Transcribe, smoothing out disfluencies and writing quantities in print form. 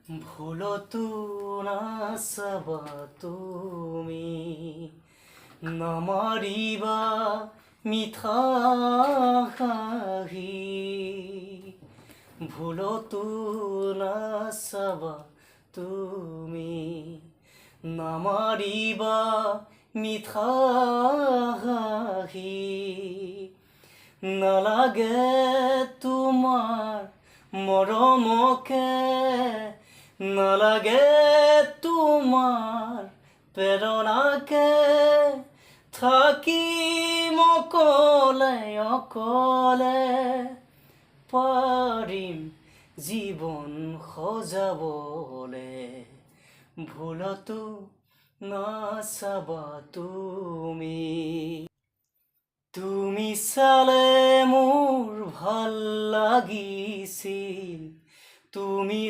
ভুলতো নাচাবা তুমি নামাৰিবা মিঠা হাঁহি ভুলতো নাচাবা তুমি নামাৰিবা মিঠা হাঁহি নালাগে তোমাৰ মৰমকে নালাগে তোমাৰ প্ৰেৰণাকে থাকিম অকলে অকলে পাৰিম জীৱন সজাবলে ভুলতো নাচাবা তুমি তুমি চালে মোৰ ভাল লাগিছিল তুমি